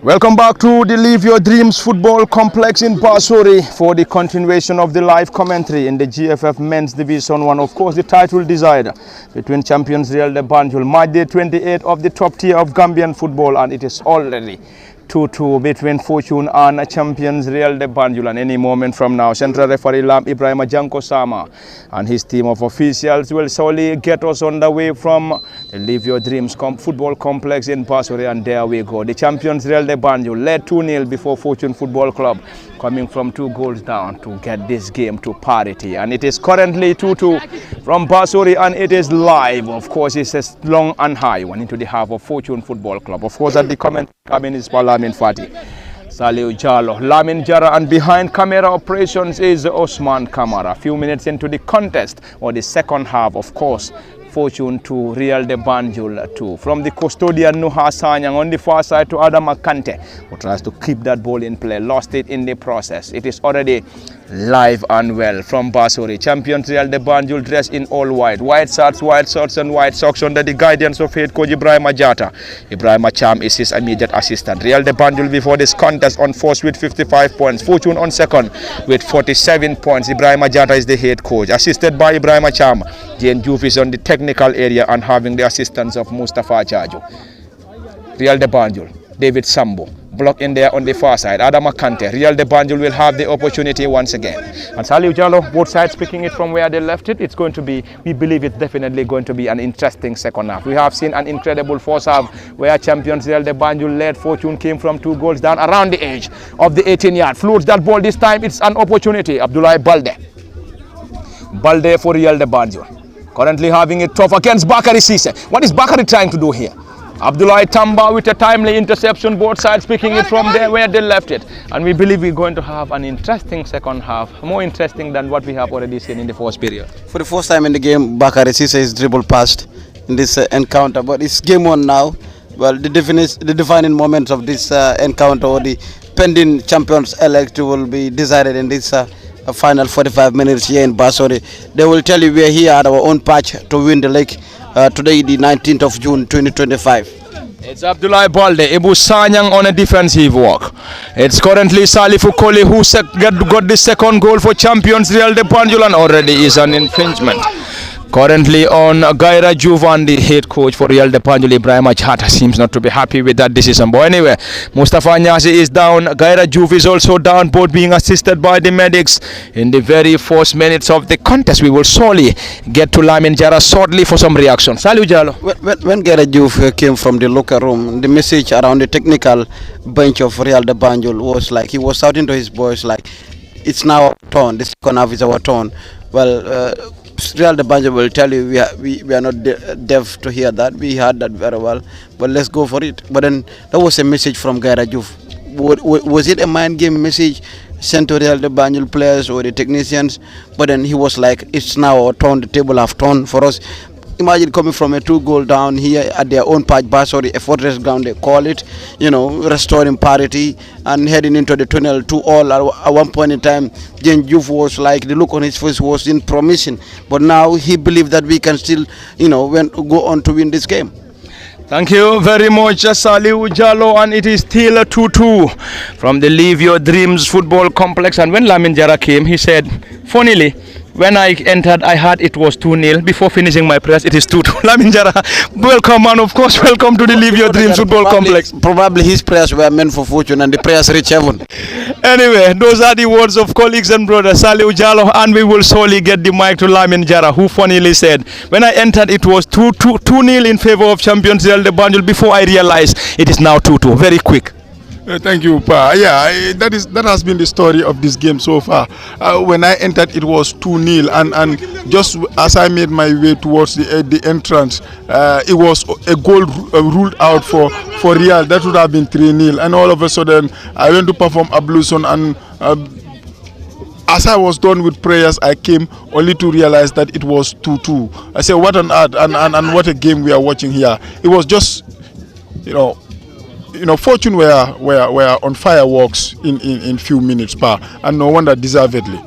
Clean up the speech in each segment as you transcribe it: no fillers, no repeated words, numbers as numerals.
Welcome back to the Live Your Dreams Football Complex in Basuri for the continuation of the live commentary in the GFF Men's Division 1. Of course, the title decider between champions Real de Banjul, match day 28 of the top tier of Gambian football, and it is already 2-2 between Fortune and champions Real de Banjul. And any moment from now, Central Referee Lam Ibrahim Janko Sama and his team of officials will surely get us on the way from the Live Your Dreams Football Complex in Basuri, and there we go. The champions Real de Banjul led 2-0 before Fortune Football Club, coming from 2 goals down to get this game to parity. And it is currently 2-2 from Basuri, and it is live. Of course, it's a long and high one into the half of Fortune Football Club. Of course, at the comment cabin is Lamin Fati, Saliu Jalo, Lamin Jara, and behind camera operations is Osman Kamara. A few minutes into the contest, or the second half, of course, Fortune 2, Real de Banjul 2. From the custodian Nuha Sanyang on the far side to Adam Akante, who tries to keep that ball in play, lost it in the process. It is already live and well from Basuri. Champions Real de Banjul dressed in all white. White shirts and white socks under the guidance of head coach Ibrahim Ajata. Ibrahim Acham is his immediate assistant. Real de Banjul before this contest on first with 55 points. Fortune on second with 47 points. Ibrahim Ajata is the head coach, assisted by Ibrahim Acham. Jane Juf is on the technical area and having the assistance of Mustafa Chajo. Real de Banjul, David Sambo, block in there on the far side. Adam Akante. Real de Banjul will have the opportunity once again. And Saliu Jalo, both sides picking it from where they left it. It's going to be, we believe it's definitely going to be an interesting second half. We have seen an incredible first half where champions Real de Banjul led. Fortune came from 2 goals down around the edge of the 18-yard. Floats that ball this time. It's an opportunity. Abdullah Balde. Balde for Real de Banjul. Currently having it tough against Bakari Sise. What is Bakari trying to do here? Abdullah Tamba with a timely interception, both sides picking it from there where they left it. And we believe we're going to have an interesting second half, more interesting than what we have already seen in the first period. For the first time in the game, Bakari Sise is dribbled past in this encounter, but it's game on now. Well, the defining moment of this encounter, or the pending champions elect, will be decided in this final 45 minutes here in Basuri. They will tell you we are here at our own patch to win the league today, the 19th of June 2025. It's Abdullah Balde, Ibu Sanyang on a defensive walk. It's currently Salifu Koli who got the second goal for champions Real de Banjul, and already is an infringement. Currently on Gaira Juvan, the head coach for Real de Banjul, Ibrahim Ajata, seems not to be happy with that decision. But anyway, Mustafa Nyasi is down. Gaira Juv is also down, both being assisted by the medics. In the very first minutes of the contest, we will surely get to Lamin Jara shortly for some reaction. Salut Jalo. When Gaira Juv came from the locker room, the message around the technical bench of Real de Banjul was like, he was shouting to his boys like, it's now our turn, the second half is our turn. Well, Real de Banjul will tell you we are not deaf to hear that. We heard that very well, but let's go for it. But then that was a message from Gaira Juv. Was it a mind game message sent to Real de Banjul players or the technicians? But then he was like, it's now our turn, the table have turned for us. Imagine coming from a 2-goal down here at their own patch, Basuri, a fortress ground they call it, you know, restoring parity and heading into the tunnel 2-all. At one point in time, Jane Juf was like, the look on his face was in promission. But now he believed that we can still, you know, go on to win this game. Thank you very much, Saliu Jalo, and it is still 2-2 from the Live Your Dreams Football Complex. And when Lamin Jara came, he said, funnily, when I entered, I heard it was 2-0. Before finishing my prayers, it is 2-2. Lamin Jara, welcome, and of course, welcome to the Live Your Dreams Football Complex. Probably his prayers were meant for Fortune, and the prayers reach heaven. Anyway, those are the words of colleagues and brothers, Saliu Jalo, and we will surely get the mic to Lamin Jara, who funnily said, when I entered, it was 2-0 in favor of champions Real de Banjul. Before I realized, it is now 2-2. Very quick. Thank you, Pa. Yeah, that has been the story of this game so far. When I entered, it was 2-0, and just as I made my way towards the entrance, it was a goal ruled out for Real. That would have been 3-0, and all of a sudden, I went to perform ablution, and as I was done with prayers, I came only to realize that it was 2-2. I said, what on earth, and what a game we are watching here. It was just, Fortune were on fireworks in few minutes, Pa, and no wonder deservedly.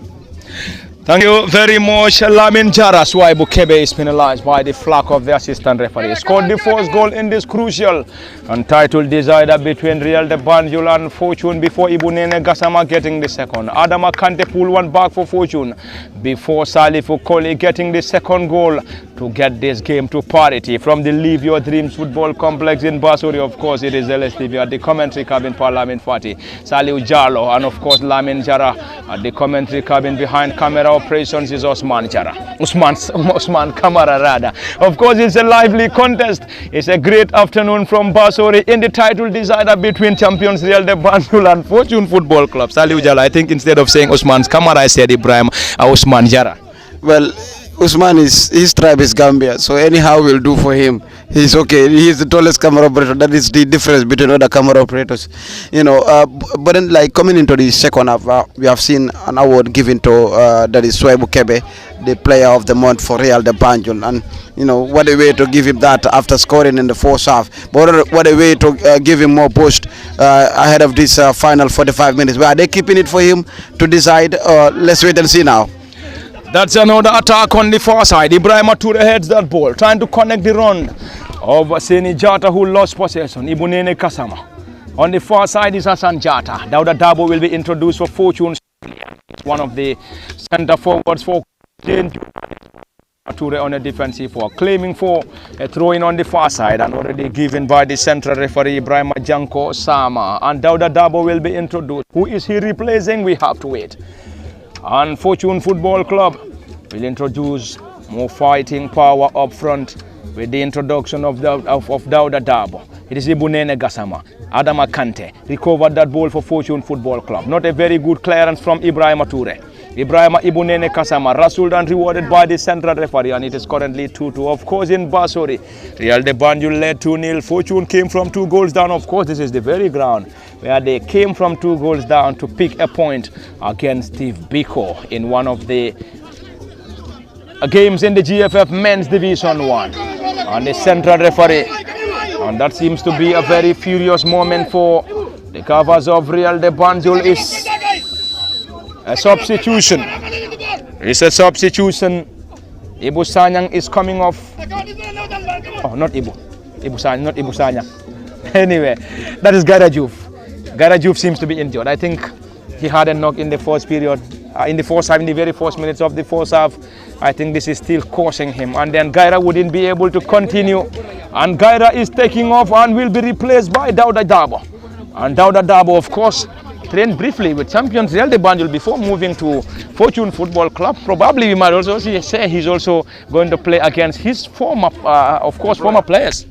Thank you very much. Lamin Jara Swaibu Kebe is penalized by the flag of the assistant referee. Scored the first goal in this crucial and title decider between Real de Banjul and Fortune before Ibunene Gassama getting the second. Adama Kante pull one back for Fortune before Salifu Koli getting the second goal to get this game to parity. From the Live Your Dreams Football Complex in Basuri, of course, it is LSTV at the commentary cabin for Lamin Fati, Saliu Jalo, and of course Lamin Jara at the commentary cabin. Behind camera operations is Osman Jara. Usman Kamara rather. Of course, it's a lively contest. It's a great afternoon from Basuri in the title decider between champions Real de Banjul and Fortune Football Club. Saliu Jara, I think instead of saying Osman Kamara, I said Ibrahim Osman Jara. Well, Usman his tribe is Gambia, so anyhow will do for him. He's okay. He's the tallest camera operator. That is the difference between other camera operators, you know. But then, like coming into the second half, we have seen an award given to that is Swaibu Kebe, the player of the month for Real de Banjul, and you know what a way to give him that after scoring in the first half. But what a way to give him more boost ahead of this final 45 minutes. Where are they keeping it for him to decide? Let's wait and see now. That's another attack on the far side. Ibrahim Toure heads that ball, trying to connect the run of Seni Jata, who lost possession. Ibunene Kasama. On the far side is Hassan Jata. Dauda Dabo will be introduced for Fortune. One of the center forwards for Toure on a defensive work, claiming for a throw-in on the far side and already given by the central referee Ibrahim Janko Sama. And Dauda Dabo will be introduced. Who is he replacing? We have to wait. And Fortune Football Club will introduce more fighting power up front with the introduction of Dauda Dabo. It is Ibunene Gassama. Adama Kante recovered that ball for Fortune Football Club. Not a very good clearance from Ibrahim Toure. Ibrahim Ibunene Kasama wrestled and rewarded by the central referee, and it is currently 2-2. Of course, in Basuri, Real de Banjul led 2-0. Fortune came from 2 goals down. Of course, this is the very ground where they came from 2 goals down to pick a point against Steve Biko in one of the games in the GFF Men's Division 1. And the central referee, and that seems to be a very furious moment for the covers of Real de Banjul, is a substitution. It's a substitution. Ibu Sanyang is coming off. Oh, not Ibu. Ibu Sanyang, not Ibu Sanyang. Anyway, that is Gaira Juf. Gaira Juf seems to be injured. I think he had a knock in the first period. In the first half, in the very first minutes of the first half. I think this is still causing him. And then Gaira wouldn't be able to continue. And Gaira is taking off and will be replaced by Dauda Dabo. And Dauda Dabo, of course, trained briefly with champions Real de Banjul before moving to Fortune Football Club. Probably we might also say he's also going to play against his former, former players.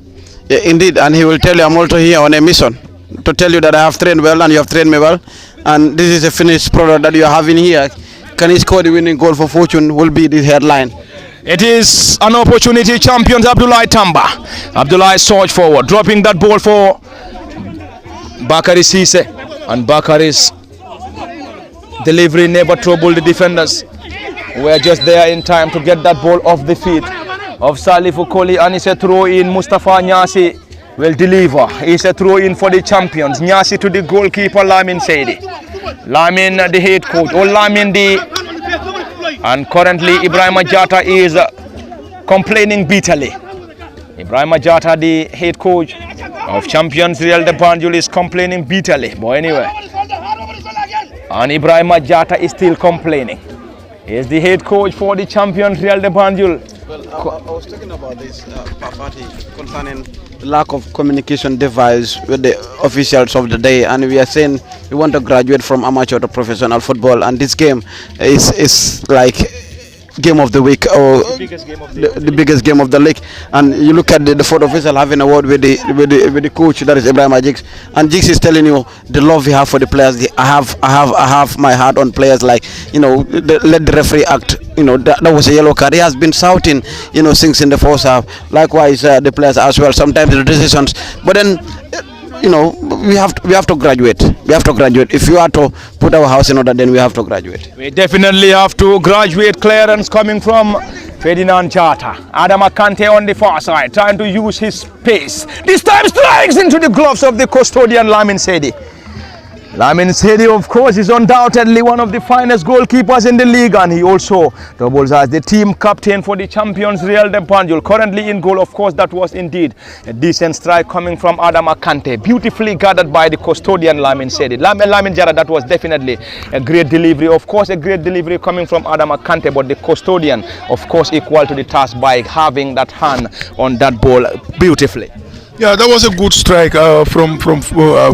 Yeah, indeed, and he will tell you I'm also here on a mission to tell you that I have trained well and you have trained me well, and this is a finished product that you are having here. Can he score the winning goal for Fortune will be the headline. It is an opportunity. Champions Abdullah Tamba. Abdullah surge forward, dropping that ball for Bakari Sise. And Bakari's delivery never troubled the defenders. We are just there in time to get that ball off the feet of Salifu Koli, and it's a throw in. Mustafa Nyasi will deliver. It's a throw in for the champions. Nyasi to the goalkeeper Lamin Saidi. Lamin the head coach, or Lamin the... And currently Ibrahim Jata is complaining bitterly. Ibrahim Jata, the head coach of champions Real de Banjul, is complaining bitterly. But anyway, and Ibrahim Jata is still complaining. He is the head coach for the champions Real de Banjul. Well, I was talking about this party concerning the lack of communication device with the officials of the day, and we are saying we want to graduate from amateur to professional football, and this game is like game of the week, or the biggest game of the league. And you look at the fourth official having a word with the coach, that is Ibrahim Jigs, and Jigs is telling you the love we have for the players. I have my heart on players, like, you know, let the referee act. You know, that was a yellow card. He has been shouting, you know, since in the first half. Likewise, the players as well. Sometimes the decisions, but then, you know, we have to graduate. We have to graduate. If you are to put our house in order, then we have to graduate. We definitely have to graduate. Clearance coming from Ferdinand Jata. Adama Kante on the far side, trying to use his pace. This time strikes into the gloves of the custodian Lamin Saidi. Lamin Sedi, of course, is undoubtedly one of the finest goalkeepers in the league, and he also doubles as the team captain for the champions Real de Banjul. Currently in goal, of course, that was indeed a decent strike coming from Adama Kante, beautifully guarded by the custodian Lamin Sedi. Lamin Jara, that was definitely a great delivery. Of course, a great delivery coming from Adama Kante, but the custodian, of course, equal to the task by having that hand on that ball beautifully. Yeah, that was a good strike from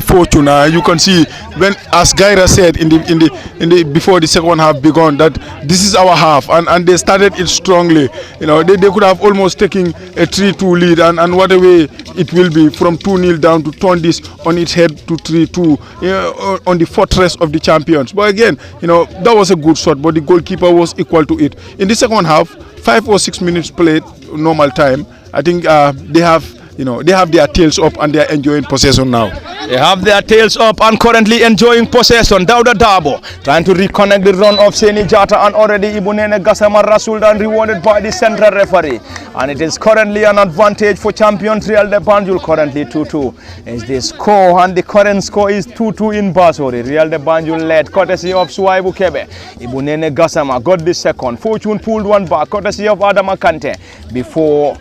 Fortune. You can see when, as Gaira said in the before the second half begun, that this is our half, and they started it strongly. You know, they could have almost taken a 3-2 lead, and what a way it will be from 2-0 down to turn this on its head to 3-2 on the fortress of the champions. But again, you know, that was a good shot, but the goalkeeper was equal to it. In the second half, 5 or 6 minutes played normal time. I think they have their tails up and they are enjoying possession now. They have their tails up and currently enjoying possession. Dauda Dabo trying to reconnect the run of Seni Jata, and already Ibunene Gassama Rasul and rewarded by the central referee. And it is currently an advantage for champions Real de Banjul. Currently 2-2 is the score, and the current score is 2-2 in Basori. Real de Banjul led courtesy of Suwaibu Kebe. Ibunene Gassama got the second. Fortune pulled one back courtesy of Adama Kante before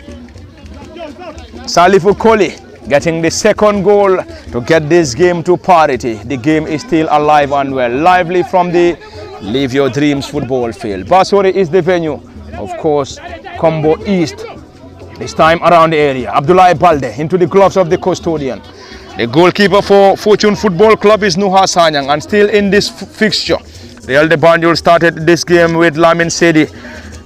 Salifu Koli getting the second goal to get this game to parity. The game is still alive and well. Lively from the Live Your Dreams football field. Basori is the venue. Of course, Combo East. This time around the area. Abdullah Balde into the gloves of the custodian. The goalkeeper for Fortune Football Club is Nuha Sanyang, and still in this fixture, Real de Banjul started this game with Lamin Sedi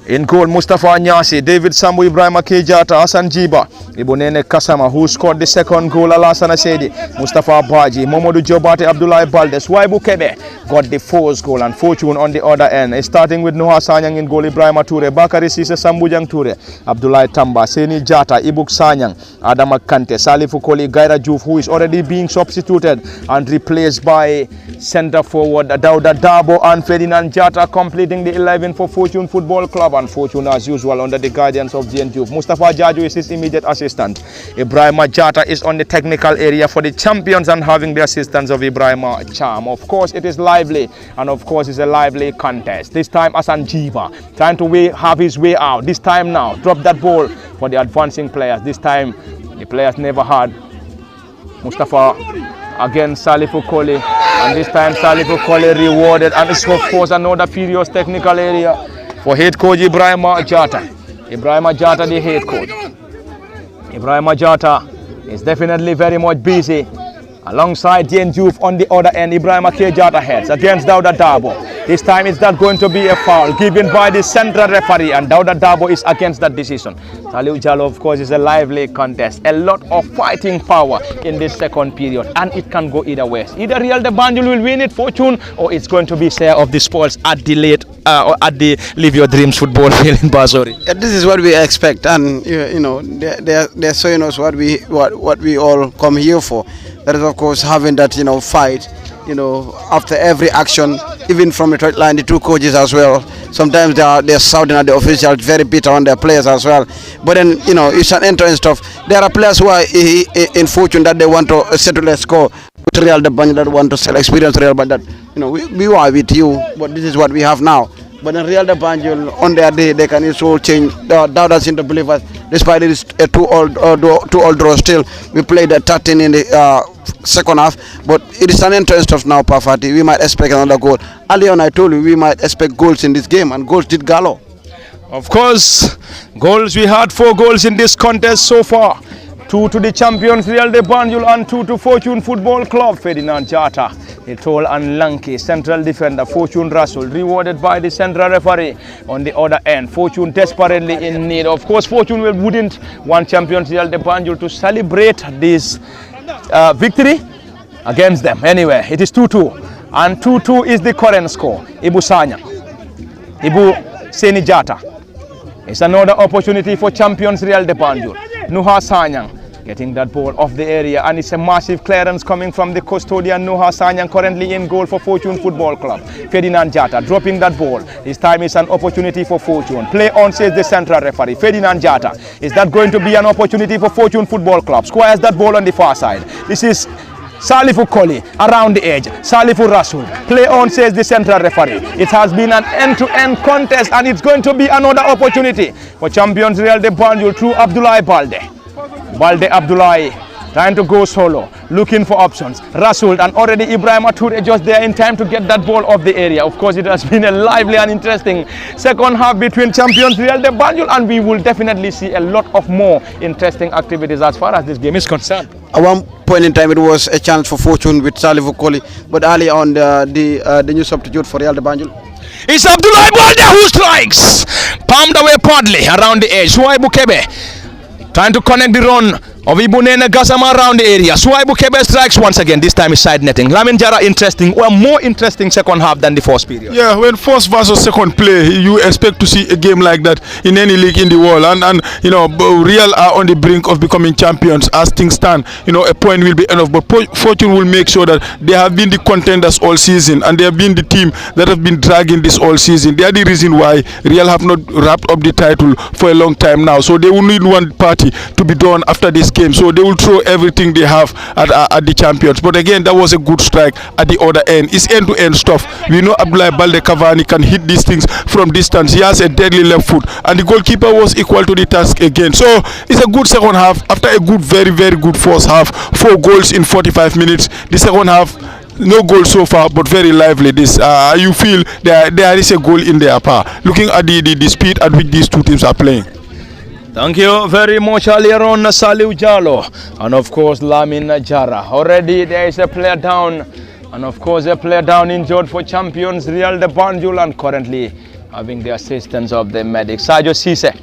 in goal, Mustafa Nyasi, David Sambu, Ibrahim Akejata, Hassan Jiba, Ibunene Kasama, who scored the second goal, Alassana Sedi, Mustafa Baji, Momodu Jobate, Abdullah Baldes, Waibu Kebe got the fourth goal, and Fortune on the other end. Starting with Nuha Sanyang in goal, Ibrahim Ture, Bakari Sise, Sambujang Ture, Abdullah Tamba, Seni Jata, Ibuk Sanyang, Adama Kante, Salifu Koli, Gaira Juf, who is already being substituted and replaced by centre forward Dauda Dabo and Ferdinand Jata, completing the 11 for Fortune Football Club. And Fortune, as usual, under the guidance of Jen Juf. Mustafa Jaju is his immediate assistant. Ibrahima Jata is on the technical area for the champions and having the assistance of Ibrahima Cham. Of course, it is lively, and of course, it's a lively contest. This time, Hassan Jiba trying to have his way out. This time now, drop that ball for the advancing players. This time, the players never had Mustafa against Salifu Koli, and this time Salifu Koli rewarded, and it's of course another furious technical area for head coach Ibrahima Jata. Ibrahima Jata, the head coach. Ibrahima Jata is definitely very much busy. Alongside Jen Juf on the other end, Ibrahima K. Jata heads against Dauda Dabo. This time it's not going to be a foul given by the central referee, and Dauda Dabo is against that decision. Saliu Jalo, of course, is a lively contest. A lot of fighting power in this second period, and it can go either way. Either Real de Banjul will win it, Fortune, or it's going to be share of the spoils at the late at the Live Your Dreams football field in Basori. This is what we expect, and you know they're showing us what we all come here for. That is, of course, having that fight. After every action, even from the third line, the two coaches as well. Sometimes they're shouting at the officials, very bitter on their players as well. But then it's an interesting stuff. There are players who are in Fortune that they want to settle a score. With Real de Banjul that want to sell experience Real, but that we were with you, but this is what we have now. But in Real de Banjul, on their day, they can also change. Doubt us into believers. Despite it is a two all draw still, we played at 13 in the second half. But it is an interest of now, Pafati. We might expect another goal. Earlier on, I told you we might expect goals in this game, and goals did gallo. Of course, goals. We had 4 goals in this contest so far. 2 to the champions Real de Banjul and 2 to Fortune Football Club. Ferdinand Jata, the tall and lanky central defender, Fortune Russell, rewarded by the central referee. On the other end, Fortune desperately in need. Of course, Fortune wouldn't want champions Real de Banjul to celebrate this victory against them. Anyway, it is 2-2, and 2-2 is the current score. Ibu Sanya, Ibu Seni Jata. It's another opportunity for champions Real de Banjul. Nuha Sanyang getting that ball off the area, and it's a massive clearance coming from the custodian Nuha Sanyang, currently in goal for Fortune Football Club. Ferdinand Jata dropping that ball. This time it's an opportunity for Fortune. Play on, says the central referee. Ferdinand Jata. Is that going to be an opportunity for Fortune Football Club? Squares that ball on the far side. This is Salifu Koli around the edge. Salifu Rasul. Play on, says the central referee. It has been an end-to-end contest, and it's going to be another opportunity for champions Real de Banjul through Abdoulaye Balde. Balde Abdoulaye trying to go solo, looking for options. Rasul and already Ibrahim Toure just there in time to get that ball off the area. Of course, it has been a lively and interesting second half between champions Real de Banjul, and we will definitely see a lot of more interesting activities as far as this game is concerned. At one point in time, it was a chance for fortune with Salifu Koli, but early on the new substitute for Real de Banjul. It's Abdoulaye Balde who strikes. Palmed away partly around the edge. Suwaibu Kebe trying to connect the run of Ibunene Gassama around the area. Suwaibu Kebe strikes once again. This time is side netting. Lamin Jara interesting, or more interesting second half than the first period. Yeah, when first versus second play, you expect to see a game like that in any league in the world. And you know, Real are on the brink of becoming champions as things stand. You know, a point will be enough, but Fortune will make sure that they have been the contenders all season, and they have been the team that have been dragging this all season. They are the reason why Real have not wrapped up the title for a long time now. So they will need one party to be done after this game, so they will throw everything they have at the champions. But again, that was a good strike at the other end. It's end-to-end stuff. We know Abdoulaye Balde Cavani can hit these things from distance. He has a deadly left foot, and the goalkeeper was equal to the task again. So it's a good second half after a good, very, very good first half. 4 goals in 45 minutes. The second half, no goal so far, but very lively. This you feel there is a goal in their power. Looking at the speed at which these two teams are playing. Thank you very much, earlier on Saliu Jallo, and of course Lamin Jara. Already there is a player down, and of course a player down injured for champions Real de Banjul, and currently having the assistance of the medics. Sadio Cisse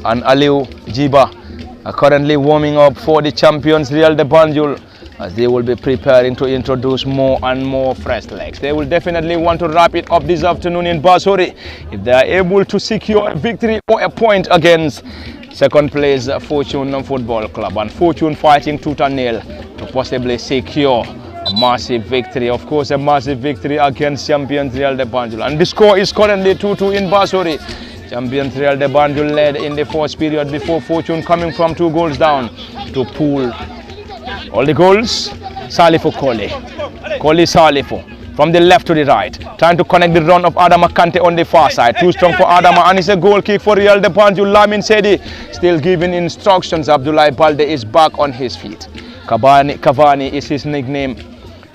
and Aliou Jiba are currently warming up for the champions Real de Banjul, as they will be preparing to introduce more and more fresh legs. They will definitely want to wrap it up this afternoon in Basori if they are able to secure a victory or a point against second place Fortune Football Club, and Fortune fighting tooth and nail to possibly secure a massive victory. Of course, a massive victory against champions Real de Banjul, and the score is currently 2-2 in Basori. Champions Real de Banjul led in the first period before Fortune coming from 2 goals down to pool all the goals. Salifu Koli Salifu from the left to the right, trying to connect the run of Adama Kante on the far side. Too strong for Adama, and it's a goal kick for Real de Banjul. Lamin Sedi still giving instructions. Abdoulaye Balde is back on his feet. Cavani is his nickname.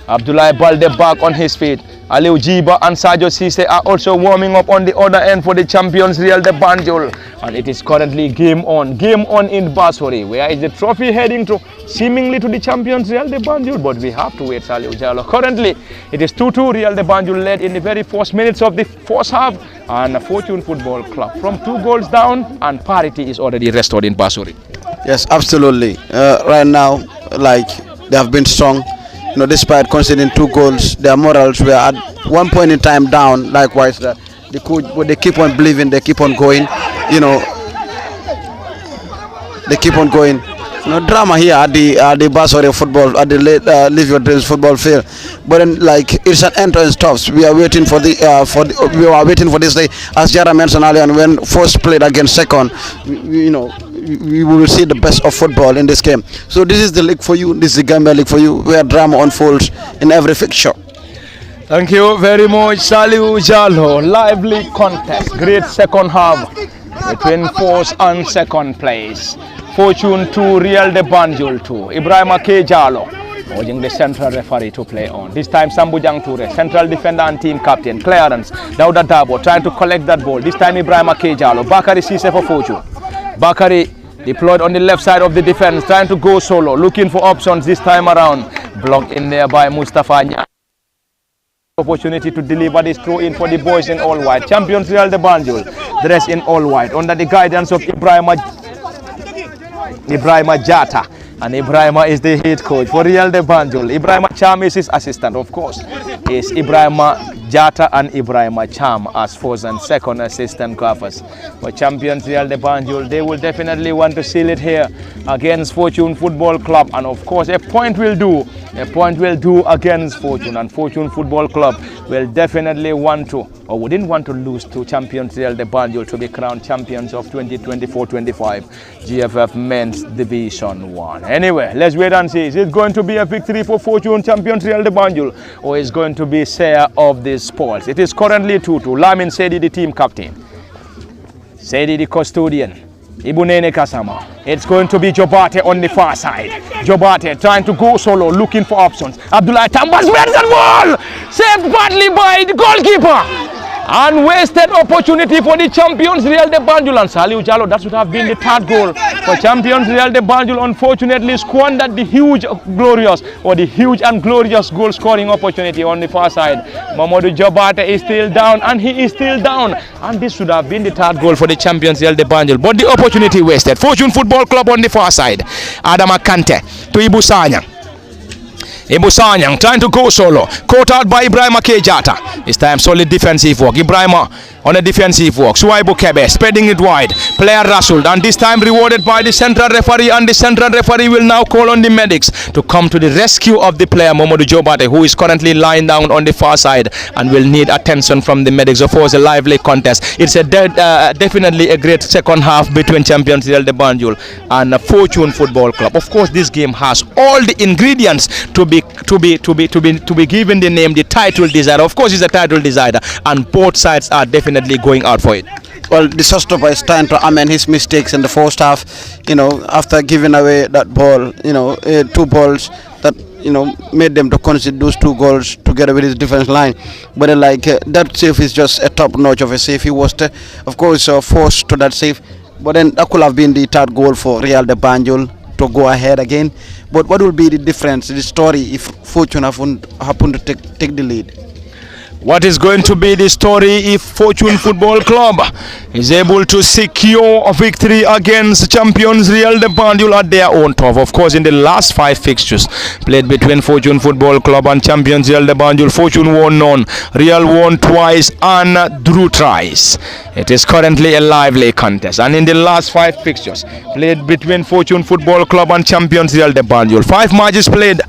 Abdoulaye Balde back on his feet. Aliou Jiba and Sadio Cisse are also warming up on the other end for the champions Real de Banjul, and it is currently game on in Basori. Where is the trophy heading to? Seemingly to the champions Real de Banjul, but we have to wait. Saliu Jallo. Currently it is 2-2. Real de Banjul led in the very first minutes of the first half, and Fortune Football Club from 2 goals down, and parity is already restored in Basori. Yes, absolutely. Right now, like, they have been strong. You know, despite conceding 2 goals, their morals were at one point in time down. Likewise, the coach, but they keep on believing, they keep on going. You know, they keep on going. You know, drama here at the Basori football, at the Live Your Dreams football field. But then, like, it's an end-to-end stops. We are waiting for we are waiting for this day, as Jara mentioned earlier. And when first played against second, you know, we will see the best of football in this game. So this is the league for you. This is the Gambia League for you, where drama unfolds in every fixture. Thank you very much, Saliu Jallo. Lively contest, great second half between first and second place. Fortune 2, Real de Banjul 2. Ibrahim K. Jallo urging the central referee to play on. This time Sambujang Toure, central defender and team captain. Clearance, Dauda Dabo trying to collect that ball. This time Ibrahim K. Jallo. Bakari Cisse for Fortune. Bakari deployed on the left side of the defense, trying to go solo, looking for options this time around. Blocked in there by Mustafa Nya. Opportunity to deliver this throw in for the boys in all white. Champions Real de Banjul, dressed in all white, under the guidance of Ibrahima Jata. And Ibrahima is the head coach for Real de Banjul. Ibrahima Cham is his assistant, of course, is Ibrahima Jata and Ibrahima Cham as first and second assistant gaffers. But champions Real de Banjul, they will definitely want to seal it here against Fortune Football Club, and of course a point will do. A point will do against Fortune, and Fortune Football Club will definitely want to, or wouldn't want to lose to champions Real de Banjul to be crowned champions of 2024-25 GFF Men's Division 1. Anyway, let's wait and see. Is it going to be a victory for Fortune champions Real de Banjul, or is going to be share of the spoils? It is currently 2-2. Lamin Sedi, the team captain. Sedi, the custodian. Ibunene Kasama. It's going to be Jobate on the far side. Jobate trying to go solo, looking for options. Abdullah Tambas wins that ball! Saved badly by the goalkeeper. Unwasted opportunity for the champions Real de Banjul, and Saliu Jallo, that should have been the third goal for champions Real de Banjul. Unfortunately squandered the huge and glorious goal scoring opportunity on the far side. Mamadou Jobate is still down, and he is still down, and this should have been the third goal for the champions Real de Banjul, but the opportunity wasted. Fortune Football Club on the far side. Adama Kante to Ibu Sanyang. Ibu Sanyang trying to go solo, caught out by Ibrahima Kejata. This time solid defensive work. Ibrahima on a defensive work. Suwaibu Kebe spreading it wide. Player Rasul, and this time rewarded by the central referee, and the central referee will now call on the medics to come to the rescue of the player Mamadou Jobate, who is currently lying down on the far side and will need attention from the medics. Of course, a lively contest. It's definitely a great second half between champions Real de Banjul and Fortune Football Club. Of course, this game has all the ingredients to be given the name the title decider. Of course, it's a title decider, and both sides are definitely going out for it. Well, the showstopper is trying to amend his mistakes in the first half. After giving away that ball, two balls that made them to concede those two goals together with his defense line. But that save is just a top notch of a save. He was, of course, forced to that save. But then that could have been the third goal for Real de Banjul to go ahead again. But what will be the difference, the story, if Fortune happen to take the lead? What is going to be the story if Fortune Football Club is able to secure a victory against champions Real de Banjul at their own turf? Of course, in the last 5 fixtures played between Fortune Football Club and champions Real de Banjul, Fortune won none, Real won twice, and drew thrice. It is currently a lively contest, and in the last 5 fixtures played between Fortune Football Club and champions Real de Banjul, 5 matches played.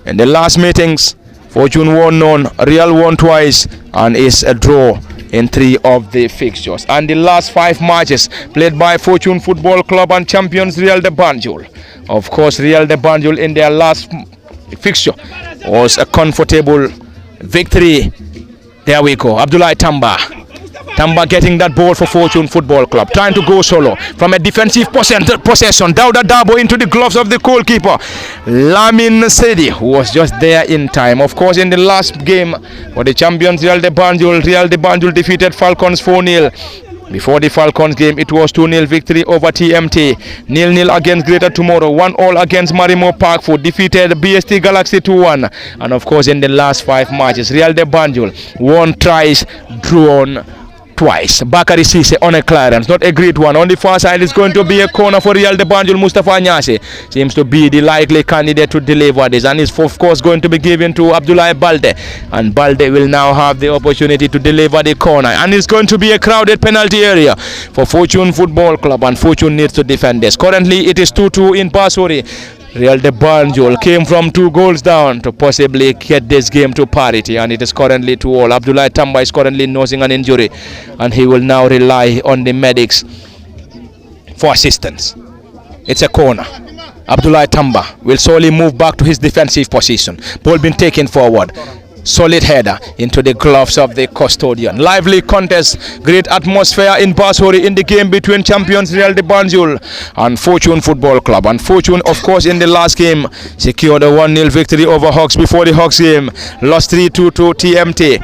In the last meetings, Fortune won none, Real won twice, and is a draw in 3 of the fixtures. And the last 5 matches played by Fortune Football Club and champions Real de Banjul. Of course, Real de Banjul in their last fixture was a comfortable victory. There we go. Abdullah Tamba getting that ball for Fortune Football Club, trying to go solo from a defensive possession. Dauda Dabo into the gloves of the goalkeeper Lamin Sedi, who was just there in time. Of course, in the last game for the champions Real de Banjul defeated Falcons 4-0. Before the Falcons game, it was 2-0 victory over TMT, 0-0 against Greater Tomorrow, 1-1 against Marimo Parkfoot, defeated BST Galaxy 2-1. And of course, in the last 5 matches, Real de Banjul won thrice, drawn twice. Bakari Sise on a clearance, not a great one. On the far side is going to be a corner for Real de Banjul. Mustafa Nyase seems to be the likely candidate to deliver this, and is of course going to be given to Abdullah Balde, and Balde will now have the opportunity to deliver the corner, and it's going to be a crowded penalty area for Fortune Football Club, and Fortune needs to defend this. Currently it is 2-2 in Basuri. Real de Banjul came from 2 goals down to possibly get this game to parity, and it is currently 2-2. Abdullah Tamba is currently nursing an injury, and he will now rely on the medics for assistance. It's a corner. Abdullah Tamba will slowly move back to his defensive position. Ball being taken forward. Solid header into the gloves of the custodian. Lively contest, great atmosphere in Basuri in the game between champions Real de Banjul and Fortune Football Club. And Fortune, of course, in the last game secured a 1-0 victory over Hawks before the Hawks game. Lost 3-2 to TMT.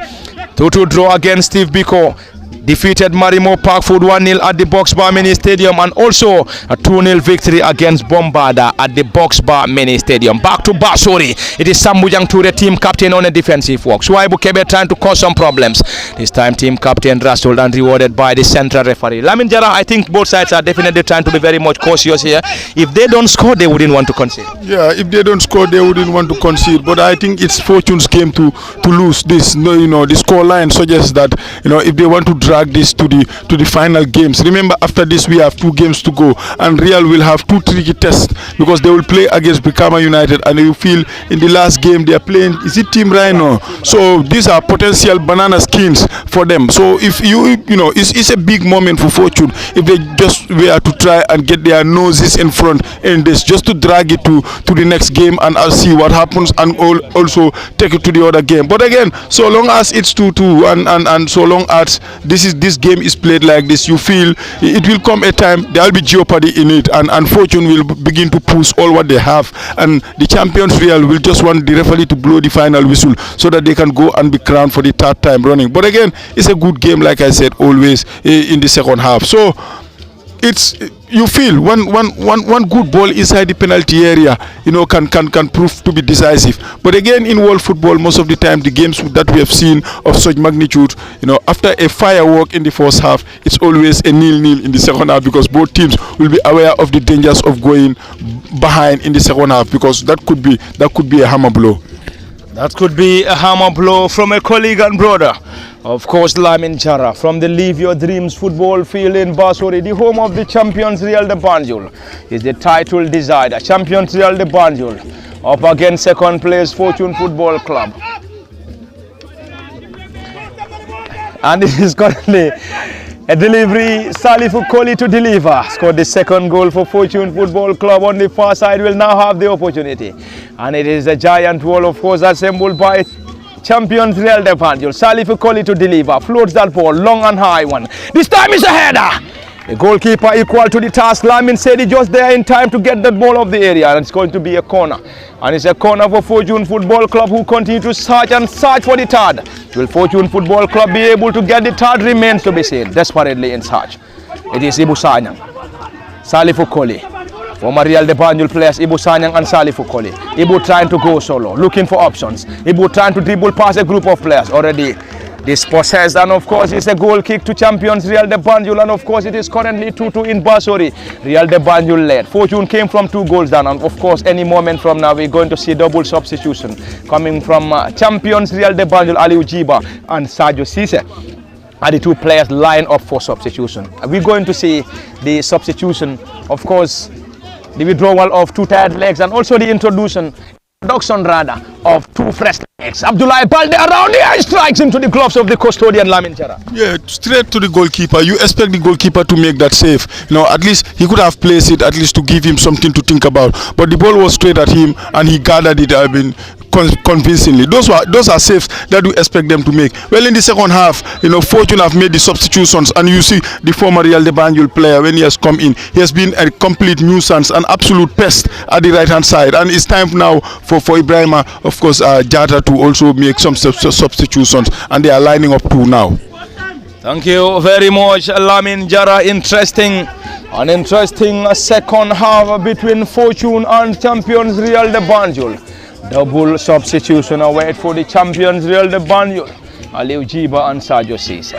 2-2 draw against Steve Biko. defeated Marimo Parkfoot 1-0 at the Box Bar Mini Stadium, and also a 2-0 victory against Bombarda at the Box Bar Mini Stadium. Back to Basori. It is Sambujang Ture, team captain on a defensive work. Suwaibu Kebe trying to cause some problems. This time team captain wrestled and rewarded by the central referee. Lamin Jara, I think both sides are definitely trying to be very much cautious here. If they don't score, they wouldn't want to concede. Yeah, if they don't score, they wouldn't want to concede. But I think it's Fortune's game to lose this. The score line suggests that if they want to drag this to the final games. Remember, after this we have 2 games to go, and Real will have 2 tricky tests because they will play against Brikama United, and you feel in the last game they are playing. Is it Team Rhino? So these are potential banana skins for them. So if it's a big moment for Fortune if they just were to try and get their noses in front in this, just to drag it to the next game and see what happens, and also take it to the other game. But again, so long as it's 2-2 and so long as this game is played like this, you feel it will come a time there will be jeopardy in it, and Fortune will begin to push all what they have, and the champions Real will just want the referee to blow the final whistle so that they can go and be crowned for the 3rd time running. But again, it's a good game, like I said, always in the second half. So you feel one good ball inside the penalty area can prove to be decisive. But again, in world football, most of the time the games that we have seen of such magnitude, after a firework in the first half, it's always a 0-0 in the second half, because both teams will be aware of the dangers of going behind in the second half, because that could be a hammer blow. That could be a hammer blow from a colleague and brother. Of course, Lamin Jara from the Live Your Dreams football field in Basori, the home of the champions Real de Banjul, is the title decider. Champions Real de Banjul up against second place Fortune Football Club. And this is currently a delivery. Salifu Koli to deliver. Scored the second goal for Fortune Football Club. On the far side will now have the opportunity. And it is a giant wall, of course, assembled by champions Real de Banjul. Salifu Koli to deliver. Floats that ball, long and high one. This time is a header. The goalkeeper equal to the task. Lamin said he just there in time to get that ball off the area, and it's going to be a corner. And it's a corner for Fortune Football Club, who continue to search and search for the 3rd. Will Fortune Football Club be able to get the 3rd? Remains to be seen. Desperately in search. It is Ibu Sanyang, Salifu Koli. Former Real de Banjul players Ibu Sanyang and Salifu Koli. Ibu trying to go solo, looking for options. Ibu trying to dribble past a group of players already dispossessed, and of course it's a goal kick to champions Real de Banjul, and of course it is currently 2-2 in Basori. Real de Banjul led. Fortune came from 2 goals down, and of course any moment from now we're going to see double substitution coming from champions Real de Banjul. Aliou Jiba and Sadio Cisse are the 2 players line up for substitution. We're going to see the substitution, of course, the withdrawal of 2 tired legs, and also the introduction rather of 2 fresh legs. Abdullah Balde around the eye strikes into the gloves of the custodian Lamin Jara. Yeah, straight to the goalkeeper. You expect the goalkeeper to make that save. At least he could have placed it, at least to give him something to think about. But the ball was straight at him, and he gathered it. Convincingly. Those are saves that we expect them to make. Well, in the second half, Fortune have made the substitutions, and you see the former Real de Banjul player, when he has come in, he has been a complete nuisance, an absolute pest at the right hand side, and it's time now for Ibrahima, of course, Jata, to also make some substitutions, and they are lining up 2 now. Thank you very much, Lamin Jara. An interesting second half between Fortune and champions Real de Banjul. Double substitution await for the champions Real de Banjul. Aliou Jiba and Sadio Cisse.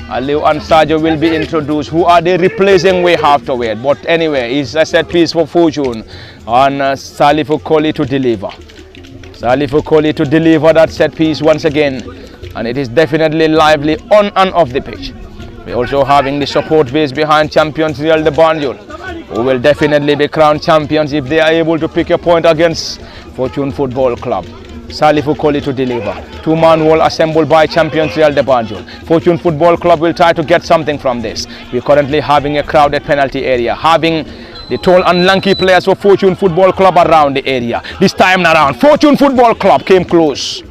Aliou and Sadio will be introduced. Who are they replacing? We have to wait. But anyway, it's a set piece for Fortune, and Salifu Koli to deliver. Salifu Koli to deliver that set piece once again, and it is definitely lively on and off the pitch. We're also having the support base behind champions Real de Banjul, who will definitely be crowned champions if they are able to pick a point against Fortune Football Club. Salifu Koli to deliver. 2-man wall assembled by champions Real de Banjul. Fortune Football Club will try to get something from this. We're currently having a crowded penalty area, having the tall and lanky players for Fortune Football Club around the area. This time around, Fortune Football Club came close.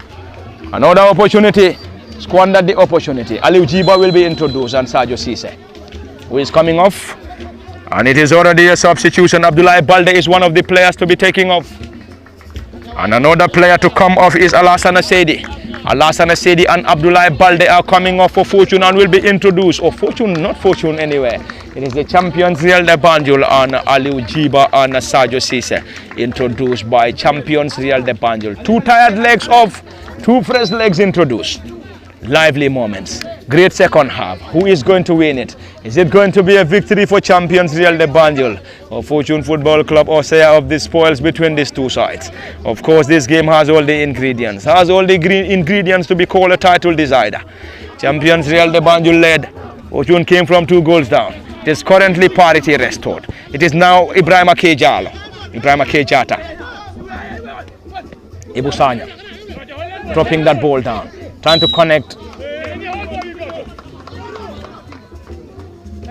Another opportunity, squandered the opportunity. Aliou Jiba will be introduced, and Sadio Cisse, who is coming off. And it is already a substitution. Abdullah Balde is one of the players to be taking off. And another player to come off is Alassane Seydi. Alassane Sedi and Abdoulaye Balde are coming off for Fortune and will be introduced. Or Fortune, not Fortune anywhere. It is the champions Real de Banjul and Aliou Jiba and Sadio Cisse, introduced by champions Real de Banjul. Two tired legs off, two fresh legs introduced. Lively moments. Great second half. Who is going to win it? Is it going to be a victory for champions Real de Banjul or Fortune Football Club, or share of the spoils between these two sides? Of course, this game has all the ingredients. Has all the ingredients to be called a title decider. Champions Real de Banjul led. Fortune came from 2 goals down. It is currently parity restored. It is now Ibrahima K. Jallow. Ibrahima K. Jatta. Ibu Sanya dropping that ball down. Trying to connect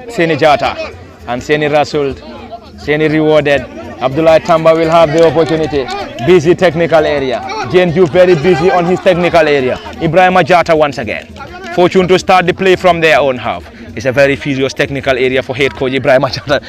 Seni Jata and Seni Rasul. Seni rewarded. Abdoulaye Tamba will have the opportunity. Busy technical area. Jenju very busy on his technical area. Ibrahima Jata once again. Fortune to start the play from their own half. It's a very furious technical area for head coach Ibrahima Jata.